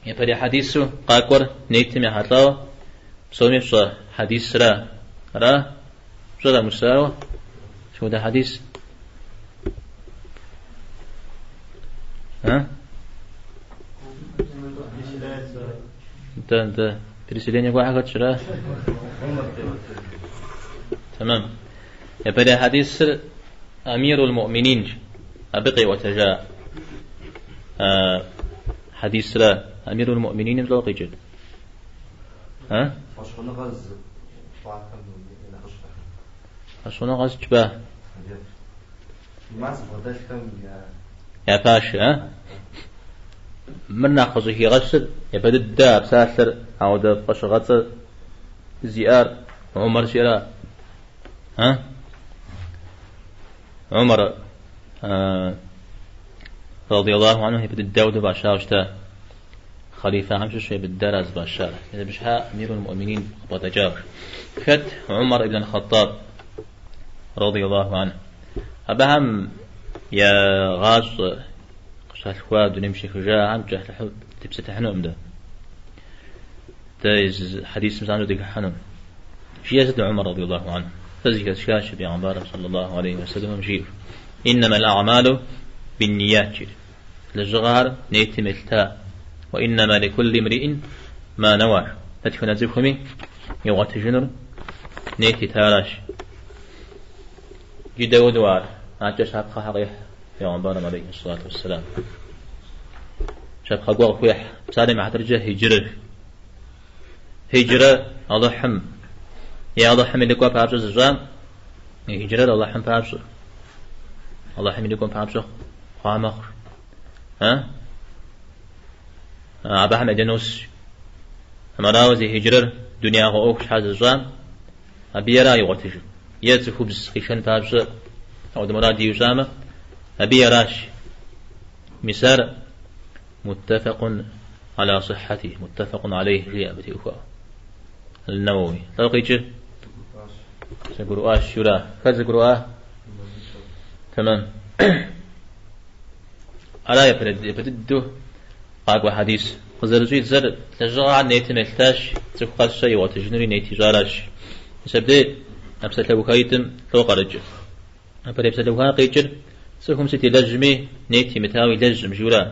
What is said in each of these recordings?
يبدي حديثه قاكور نيتم يحطاو بصومي بصا حديث را شو مساوى شو ده حديث ها انت بريسلين يقول حاجة شرا تمام يبدأ حديث أمير المؤمنين أبقي وتجاء حديث لا أمير المؤمنين بلغي جد ها أشونا غاز جباه يا باشا من ناقصه هي غسل يبدأ الداب ساسر أو داب قشغة زيار عمر شراء ها عمر رضي الله عنه يبدأ الداود باشاوشتا خليفة عمشو شوي بالدرز باشار إذا بشها أمير المؤمنين بطجار كت عمر بن الخطاب رضي الله عنه أبهم يا غاز قشات الخواد ونمشي خجاء عم جهل حب تبسة حنوم ده تايز حديث مسانو ديك حنوم شيء عمر رضي الله عنه فزيك الشاش بيعمبار صلى الله عليه وسلم مشير إنما الأعمال بالنيات للجغار نيت ملتا وإنما لكل امرئ ما نوى فتكون أزفهمي يوغت جنر نيت تاراش جدا ودوار عجش حقا حقيح بيعمبار عليه الصلاة والسلام شاب خقوق خويح سالم عترجه هجرة الله حم يا الله حم لكوا بابس الزام هجرة الله حم بابس الله حم لكوا بابس قامخ ها أبا حم أدنوس مراوزي هجرة دنيا غوش حاز الزام أبي يرى يغتج يتسخو بسخيشن بابس أو دمراد يزامه أبي يراش مسار متفق على صحته متفق عليه في أبتي أخوة النووي تلقيتش سيقولوا الشورى فزقولوا تمام على يبدو قاقوا حديث وزرزويت زر تجرع نيت ملتاش تفقد شيء وتجنري نيت جارش سبدي أبسط لو خيتم فوق رجل أبدي أبسط لو خيتم سيكون ستي لجمي نيتي متاوي لجم جورا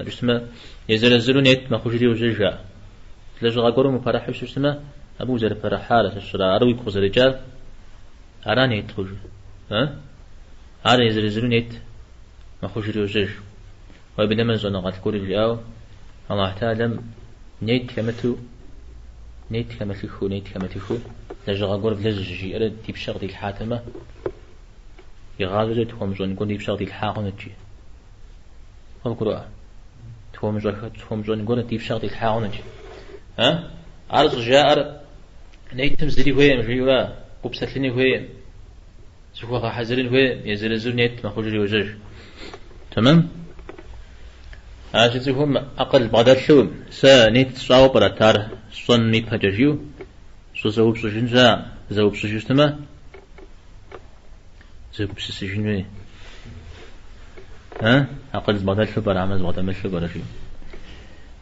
بسمة يزرزلو نيت ما خوجري وجرجا لجغا قرو مفرح بسمة أبو زر فرحالة الشراء أروي كوز رجال أرى نيت خوج ها أرى يزرزلو نيت ما خوجري وجرج وابن من زنا قد كوري الجاو الله تعالى نيت كمتو نيت كمتخو لجغا قرو لججي أرى تيب شغدي الحاتمة يغادر تهم زون يقول يبشر دي الحاقن تجي هم قراء تهم زون يقول يبشر دي الحاقن تجي ها عرض جاء نيتم زري هوي مجيورا قبستلني هوي سوى حزرين هوي يزرزون نيت ما خجري وجج تمام عاشتهم أقل بعد شو سا نيت صاو براتار صن نيت هجريو سو زوب سجنجا زوب سجستما زوب سجنجا ها أقل بعد شو برامز بعد ما شو براشي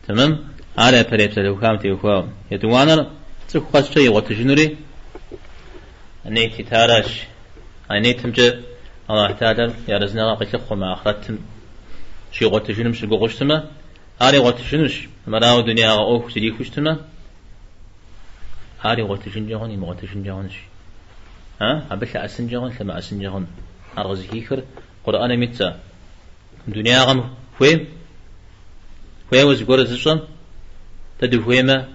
تمام على بريبس لو كامتي وخام يدوانا تخص شيء وتجنري نيت تاراش نيت مجا الله تعالى يا رزنا قلت مع أخرتم شيء وتجنم شيء قوشتما هاري وتجنش مراو دنيا أو سدي خوشتما هاري وتجنجهون يم وتجنجهونش ها أبش أسنجهون لما أسنجهون أرزقيكر قرآن متى دنيا غم فهم وزقور زشم تدفويمه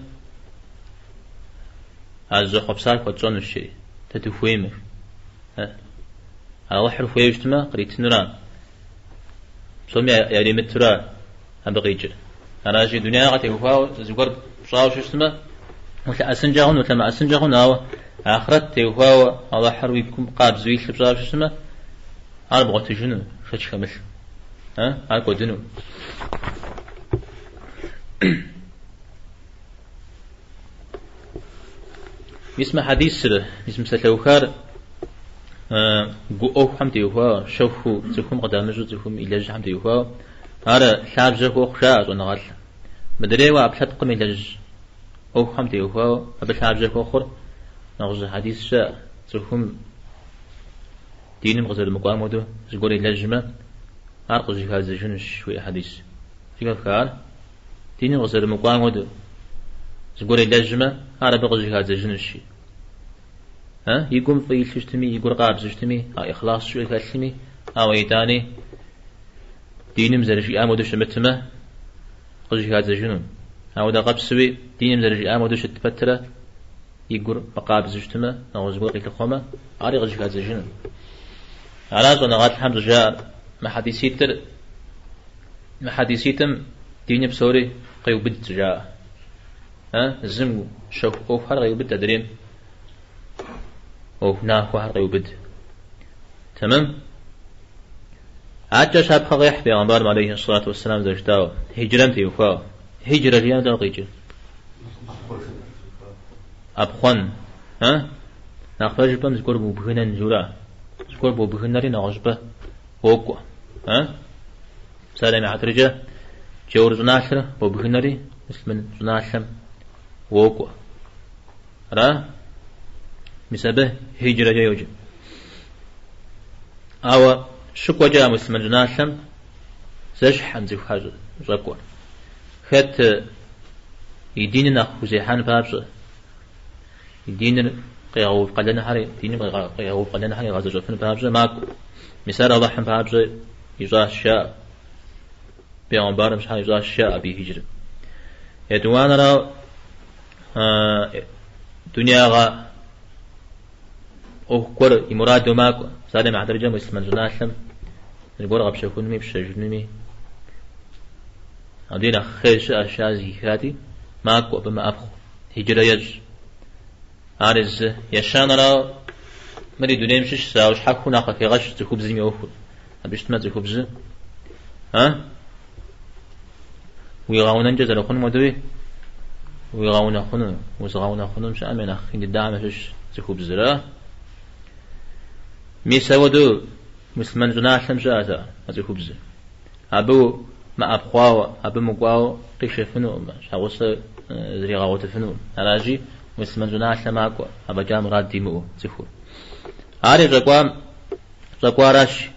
از خبصار قطعن الشيء تدفويمه الله حرف ويجتمع قريت نوران سومي يعني مترا أبغيج أنا أجي دنيا قتي وفاو زقور صاو شو اسمه ولا أسنجهون ولا ما أسنجهون أو آخرت وفاو الله حرف يكون قاب زويل بصاو شو اسمه أربعة تجنو شو تكمل ها أكو دنو يسمى حديث سر يسمى سلوكار أو حمد يوها شوفوا زكهم قدام جود زكهم إلى حمد يوها هذا شاب زكوا خشاع ونغال بدري وابشت قمي لج أو خمتي وهو أبش عبجك أخر نغز حديث شاء تفهم دين مغزل المقام ودو زقولي لجمة أرقز هذا جنش شوي حديث كيف قال دين مغزل المقام ودو زقولي لجمة أنا بغز هذا جنش ها يقوم في شتمي يقول قارب شتمي إخلاص شوي كلمي أو يتاني دين مزرجي أمودو شمتمه قز هذا جنون أو ده قبل سوي دين مزرجي أمودو شتفتره يقول مقابل زجتمه أو زقول قيل خمة عاري قز هذا جنون على ظن غات الحمد جاء ما حديثيتم دين بسوري قيو بد جاء ها زم شوف أوف هر قيو بد أدرين أوف ناخو هر قيو بد تمام عجز شاب خغيح في عمر عليه الصلاة والسلام زوجته هجرا في وفاء هجرة ريان دقيقة أبخن ها نخرج بام زكور بوبهنا نجورا زكور بوبهنا ري نغجبه وقوة ها سلام عترجة جور زناشر بوبهنا ري اسم زناشم وقوة را مسبه هجرة يوجد أو شكوى جاء مسلم جناشم زجح عن زي حاجة زكوى خت يديننا خزيحان بابس يدين قياو قلنا هاري دين قياو قلنا هاري غازو جفن بابس ماكو مثال الله بابس يجا الشاء بيعنبار مش هاي يجا الشاء بهجر يدوان را دنيا غا أو كور يمراد ماكو سالم عدرجة مسلم جناشم نقول غبش كونمي بشجنمي عندنا خيش أشياء زيكاتي ماكو بما أبخو هجرة يج عارز يشان را مري دونيم شش ساوش حكو ناقا في غش تخبز مي أوفو أبيشت ما تخبز ها ويغاونا نجزر خون مدوي ويغاونا خون وزغاونا خون مش أمين أخين الدعم شش تخبز را ميساودو مسلمان جناشم جاءتا تخبز أبو ما أبخواو أبو مقواو قيشفنو مش هغوص زري غاوت فنو أراجي مسلمان جناش ماكو أبا جام راد ديمو تخو عاري رقوا راش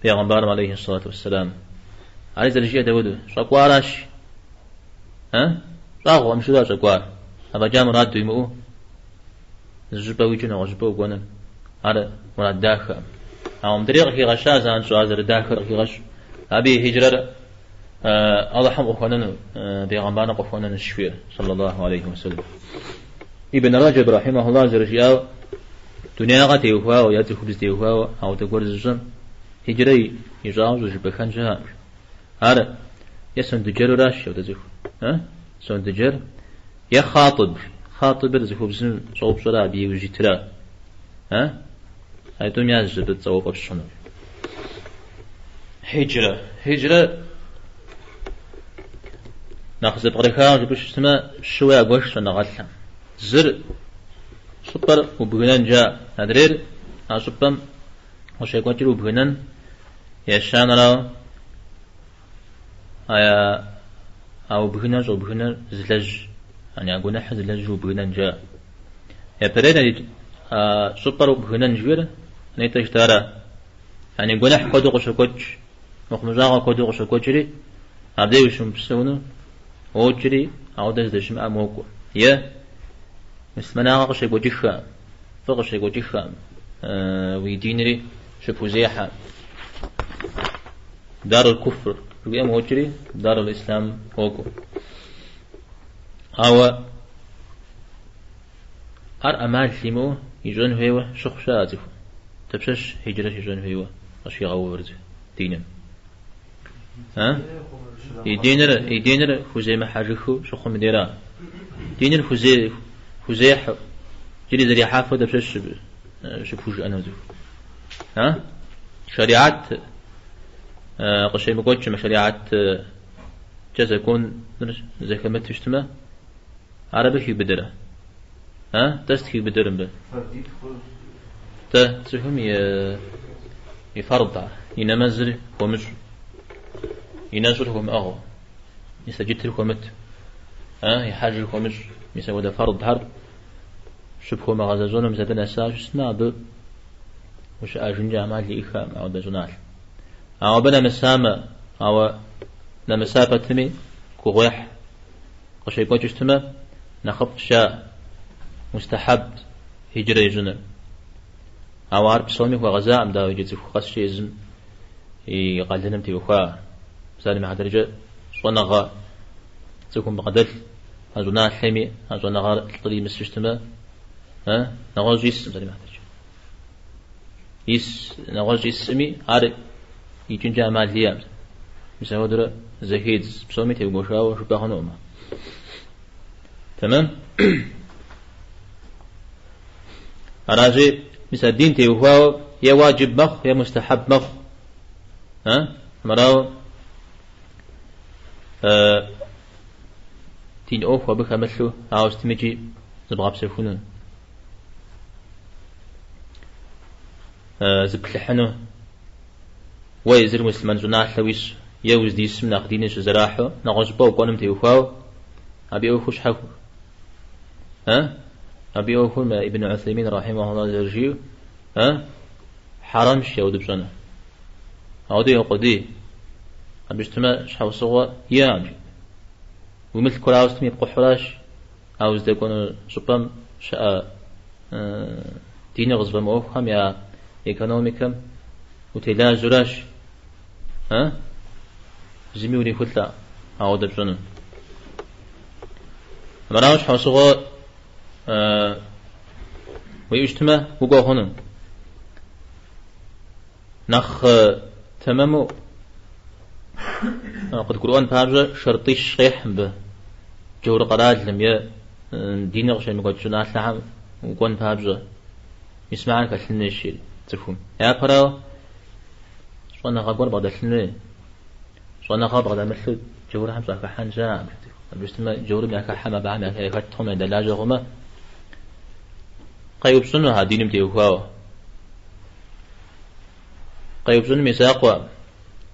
پیغمبر عليه الصلاة والسلام عاري زرجية داودو رقوا راش ها راغو أمشو دا رقوا أبا جام راد ديمو زجبا ويجونا وجبا وقونا عاري مراد داخل أو مدريق هي غشا زان شو عزر داخل هي غش أبي هجرة الله حم أخواننا بيغمبانا قفونا الشفير صلى الله عليه وسلم ابن رجب رحمه الله زرجياو دنيا غتي وفا وياتي خبز تي وفا أو تقول الزم هجري يجاوز جبكان جهام هذا يسون دجر راش أو تزخ ها سون دجر خاطب رزخو بزن صوب صلاة بي وجترا ها هاي دنيا زبط صوب الشنو هجرة ناخذ بغريكا جبش سما شوية قوش نغلم زر سوبر وبغنان جاء هدرير سوبم وشي قوتر وبغنان يشان راو ايا او بغنان جو بغنان زلج يعني اقول نحن زلج وبغنان جاء يا بريد سوبر وبغنان جوير نيتش تارا يعني قول نحن قدو قوش قوش مخمجاغا قدو قوش قوشري عبدي وشم بسونو وجري أو دز ما موكو يا مسمنا غش يقولجها فغش يقولجها ويدينري شبوزيحة دار الكفر رقيم وجري دار الإسلام موكو أو أمال فيمو يجون هيو شخشاتف تبشش هجرة يجون هيو أشي غورز دينم ها يدينر خزيمة حاجخو شخو مديرا دينر خزيح جري ذري حافظ بشش شبوج أنا ذو ها شريعات قشي مقوتش ما شريعات جزا يكون زي كما تشتمه عربي في بدرة ها تستكي بدرن به تفهم يفرض ينمزل ومش ينزل هم أغو يسجد الكومت يحاج الكومش يسوي ده فرض حرب شبكو مغاززون مزدنا ساج اسمع ب وش أجن جامع لي إخام أو دجنال أو بنا مسامة أو نمسافة تمي كوغيح وشي قوتش تما نخف شاء مستحب هجري جنة أو عرب سومي وغزاء مداوي جيت خاص شيء زم يقال تي وخا سالم حدرجة صنغا تكون بقدر هزونا حمي هزونا غار الطريق مسجتما نغاز يس سالم حدرجة يس نغاز يسمي عارف يجين جامع ليام مساوي درا زهيد بسومي تي وغشا وشبه نوما تمام أراجي مثل الدين تيوهاو يا واجب مخ يا مستحب مخ مراو تين أوف وبخ مثلو عاوز تمجي زبغاب سيفونون زبلحنو ويزر مسلمان زناح لويس يوز دي اسم ناخدينش زراحو نغوز باو قانم تيوهاو أبي أوفوش حفو أبي أوفو ما ابن عثيمين رحمه الله زرجيو حرامش يود بجنة أودي يقضي أبيشتما شحو صغة يامج ومثل كل عاوز تمي بقحراش عاوز دا يكون شبام شاء ديني غزبة موفهم يا إيكونوميكم وتلا زراش زميوني فتلا عود بجنة مراوش حو صغة ويجتمع وقو هنا نخ تمامو قد قرآن بابجة شرطي الشيح به جور قراد لم ي دين غشي مقود جناح لحم وقوان بابجة يسمعك أسلنا الشيء تفهم يا براو شوانا غابور بعد أسلنا شوانا غاب بعد مثل جور حمسة كحان جاء بجتمع جور بيك حما بعم يكتهم دلاجة غما قيوب سنو ها دينم تيوهاو قيوب سنو ميساقوا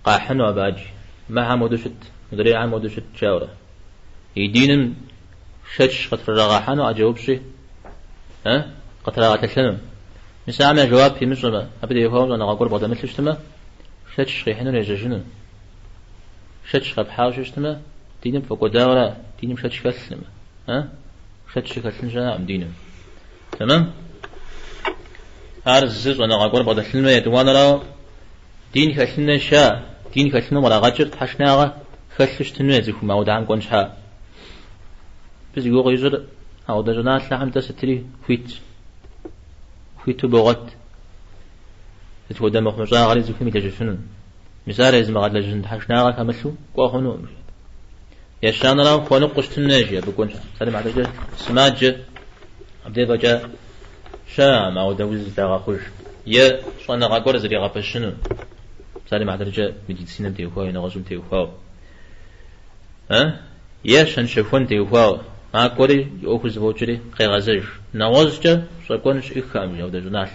قاحنوا باجي ما عمودوشت مدري عمودوشت شاورة يدينم شتش قطر رغاحانو أجاوب شي قطر رغاتلنم مساعمة جواب في مصر أبدا يوهاو أنا أقول بعض مثل اشتما شتش خيحنو ريجاجنو شتش خبحاوش اشتما دينم فوقو داورا دينم شتش كسلم شتش كسلم جنام دينم تمام أرزز وأنا أقول بعض السلمة يدوان راو دين خسلنا شاء دين خسلنا ولا غجر تحشناغا خسلش تنوزيكم أو دعم قنش ها بس يقول يجر أو دجنات لحم تستري فيت بغت تتو دمخ مجا غالي زكمي تجسنون مثال إذا ما قد لجن تحشناغا كمسو قاخنو يشان راو خونو قشتن ناجية بقونش سلم على سماج عبدي بجا شام أو دوز داغا خوش يا شوانا غاقور زري غابشنو سالي مع درجة مدينسين تيوخاو ينغزون تيوخاو يا شان شفون تيوخاو غاقوري يوخز بوجري قي غازج نوازجا شاكونش إخام يو دجناش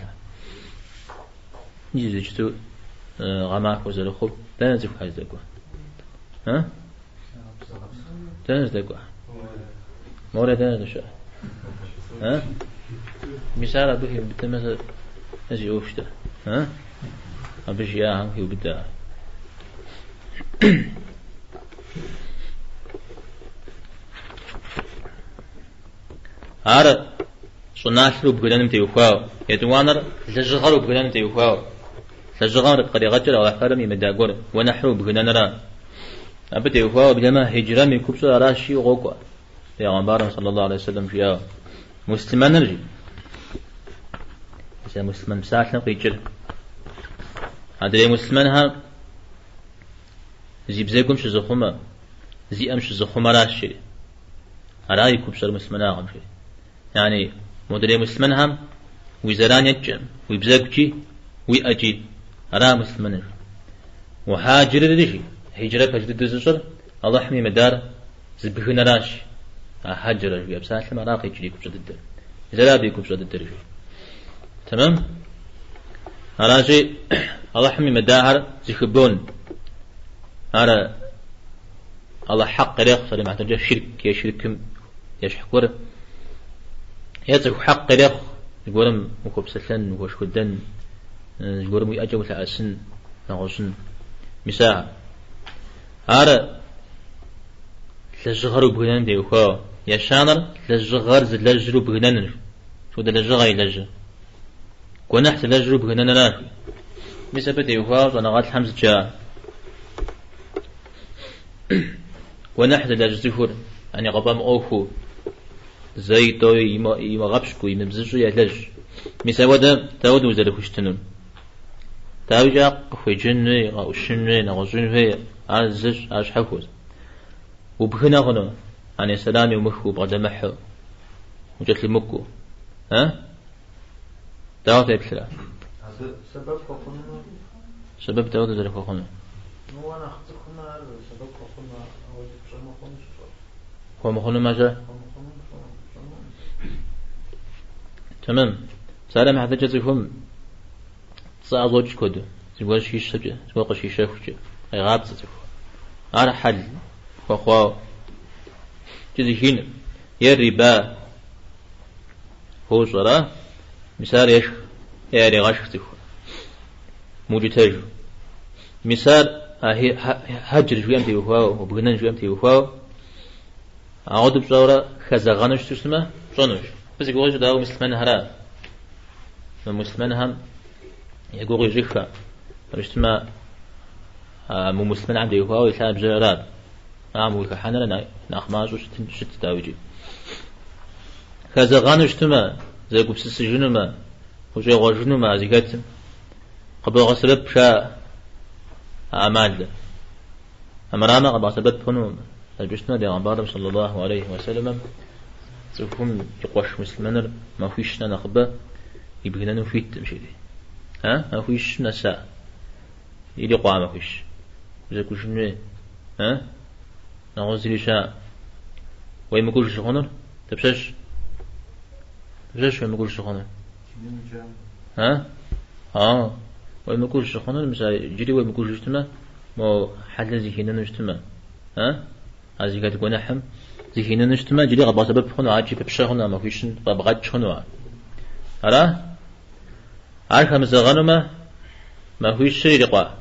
نجي جتو غماك وزر خوب دانزيك حاج داقوا دانز داقوا مورا دانز شا مثال به بتمثل نجي أوفشته أبيش ياهم هي وبدا هذا صناعة بقولن تيوخاو يتوانر لجغر بقولن تيوخاو لجغر قريغتر أو حرمي مداقور ونحو بقولن را أبي تيوخاو بلما هجرة من كبسو راشي وغوكوا يا غنبار صلى الله عليه وسلم فيها مسلمان نرجي إذا مسلمان مساحنا قيجر هذا مسلمان ها زي بزيكم شزخوما زي أمش زخوما راشي أرايكم بشر مسلمان آغم يعني مدري مسلمان هم وزران يجم ويبزاكجي ويأجي أرا مسلمان وهاجر رجي هجرة فجد الزجر الله حمي مدار زبهنا راشي هاجر رجي أبساس لما راقي يجري كبشة الدر إذا لا بيكم بشة الدر تمام أراجي الله حمي مداهر زخبون أرا الله حق ريق صلي مع ترجع شرك يا شركم يشحكور يترك حق ريق يقولم وكوب سلن وكوش كدن يقولم يأجو لأسن نغسن مساء هذا لجغر بغنان ديوخا يا شانر لجغر لجرو بغنان شو ده لجغر يلج كونحت لجرو بغنان لا مساء ديوخا أنا غاد حمز جاء ونحت لجزفر يعني قبام أوخو زي توي يما غبشكو يما بزجو يلج مساء ودا تاود وزر خشتنون تاوجا قفي جنوي أو شنوي نغزنوي عزج عش حفوز وبخنا غنو عن سلامي ومخو بعد محو وجت لي مكو ها داوت يكسلا سبب داوت زي خخنا نو انا خخنا سبب خخنا او جما خخنا هو مخنا ماذا تمام سلام هذا جزيهم صعود كده زوج شيش سبجة زوج شيش شفجة غاب تزوج على حل وخوا جزي هنا يربا هو صلاة مثال إيش يعني غش تزوج موجتاج مثال هجر شوية أمتي وخوا وبغنان شوية أمتي وخوا عود بصورة خزغانش تسمى شنوش بس يقول جدا مسلمان هلا المسلمان هم يقول يجيخا مجتمع مو مسلمان عنده يخوا ويساب جرات عمول كحنا لنا نأخماج وشت تاويجي خزغان اجتماع زي قبس السجنما وجي غجنما زيكات قبل غسبب شاء أعمال أمرانا قبل سبب فنوم الجسنا دي عبارة صلى الله عليه وسلم تفهم يقوش مسلمان ما فيش نخبة يبغينا نفيت مشي دي ها ما فيش نساء يلي قوا ما فيش زي كل شيء ها نغزل شاء وين ما كل شغنر تبشش وين ما كل شغنر ها وين ما كل شغنر مثلا جري وين ما كل اجتماع ما حل زي هنا نجتماع ها هذه قد تكون حم زي هنا نجتماع جري غبا سبب خنا عاجي بشغنا ما فيش بغاد شغنا هلا عارف مثلا غنمة ما فيش شيء لقاء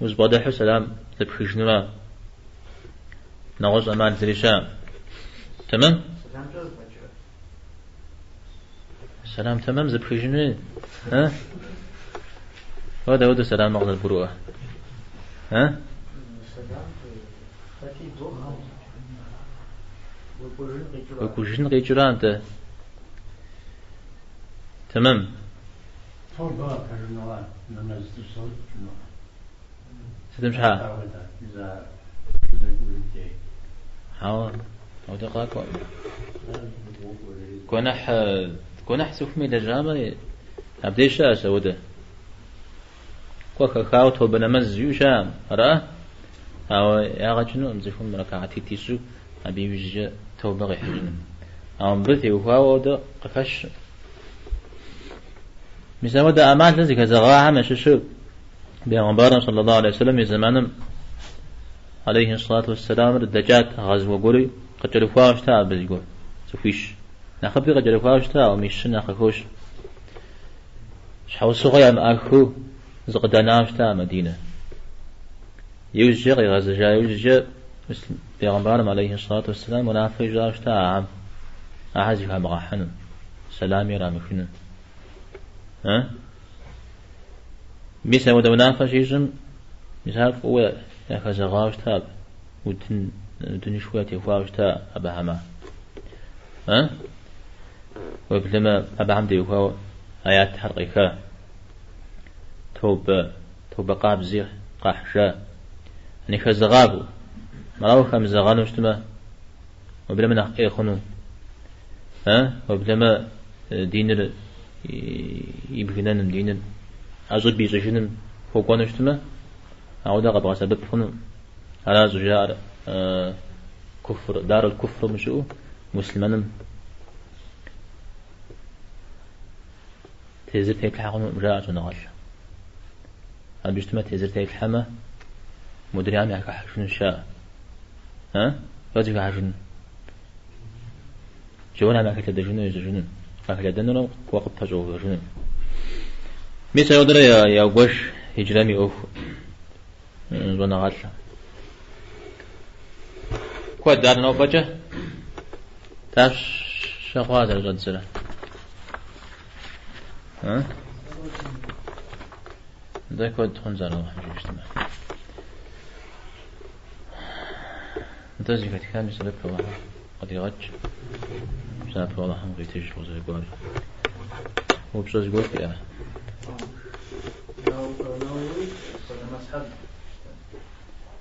وزبادة سلام تبخيشنا نغز أمان زريشان تمام سلام تمام زبخيشنا ها هذا سلام مغزى البروءة ها وكوشن قيجران انت تمام ستمش ها حاول أو دقائق كونح سوف ميدا جامع أبديش أسوده كوكا خاوت هو بنمز يوشام رأى أو ياغجنو أمزفهم ركعتي تيسو أبي يوجد توبغي حجن أو بثي وفاو ده قفش مثل ده أمان لذي كزغاها مششو بيغمبارنا صلى الله عليه وسلم زمان عليه الصلاة والسلام الدجات غزو قولي قد جلفاوش تا بس يقول سوفيش نخبي قد جلفاوش تا وميش نخخوش شحو صغير مأخو زقداناوش تا مدينة يوجد غزجا يوجد مثل بيغمبارنا عليه الصلاة والسلام ونافي جاوش تا عام أحزيها مغاحنا سلامي رامخنا ها مثل ودا منافش يجم مثال هو يأخذ غاوش تاب ودن شوية يفاوش تا أبا هما ها وبلما أبا عمدي يفاو آيات حرقيكا توب قاب زيغ قاحشا يعني خزغابو مراو خمزغانو اشتما وبلما نحقي خنو ها وبلما دينر يبغينا دينر أزود بيزجنن فوقنا اشتما أعودا قبل سبب خنو على زجار كفر دار الكفر مشو مسلمان تزر تيك الحقن مراجع نغش هذا بيجتمع تزر تيك الحما مدري عم يحكي شنو شاء ها يوتي كعجن جوانا ما كتلد جنون ما كتلدنا وقت تجوه جنون ميسا يودر يا وش هجرامي أوف زونا غاتلا كواد دارنا وبجه تاش شغوات الجد سلا ها ده كواد خنزار الله حجي اجتماع انتزي كتكام يسلك الله قد يغج سلك الله هم غيتج وزي قوار هو بسوز قوار فيها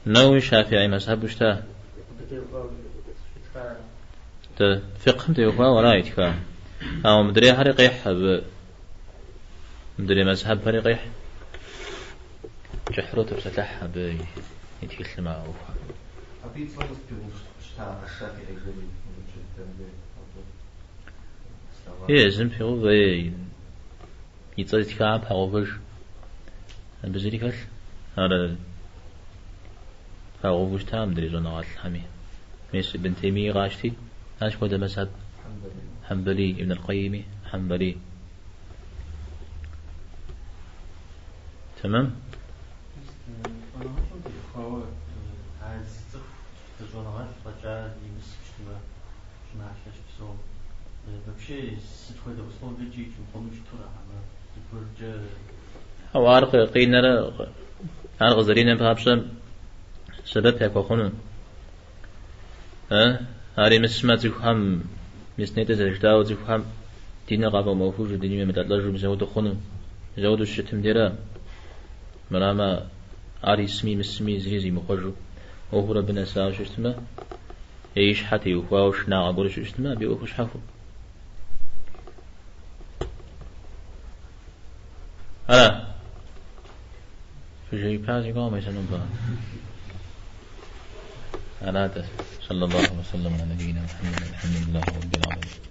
نووي شافعي مذهب وشتا فقه تيوفا ولا يتكا أو مدري حريقيح مدري مذهب حريقيح جحرو تبسلح يتكلم معه أبيت صوت بشتا الشافعي يزن في غوي يتصل كعب هغوفش بزريكش هذا هغوفش تام دري زناعات الحمي ميس ابن تيمية غاشتي هاش كودا مذهب حنبلي ابن القيم حنبلي تمام أو عارق قينا عارق زرينا بهابشم سبب هيك وخنون هاري مسمى تفهم مسنيت زجداو تفهم دينا قابا موفوج ديني من تطلع مزود خنون مزود الشتم ديرا مراما عاري اسمي مسمي زي مخرجو وهو ربنا ساوش اشتما يعيش حتى يوفاوش ناقا قولش اشتما بيوفوش حفو هلا في شيء بازي قام يسنون بها هلا صلى الله وسلم على نبينا محمد الحمد لله رب العالمين.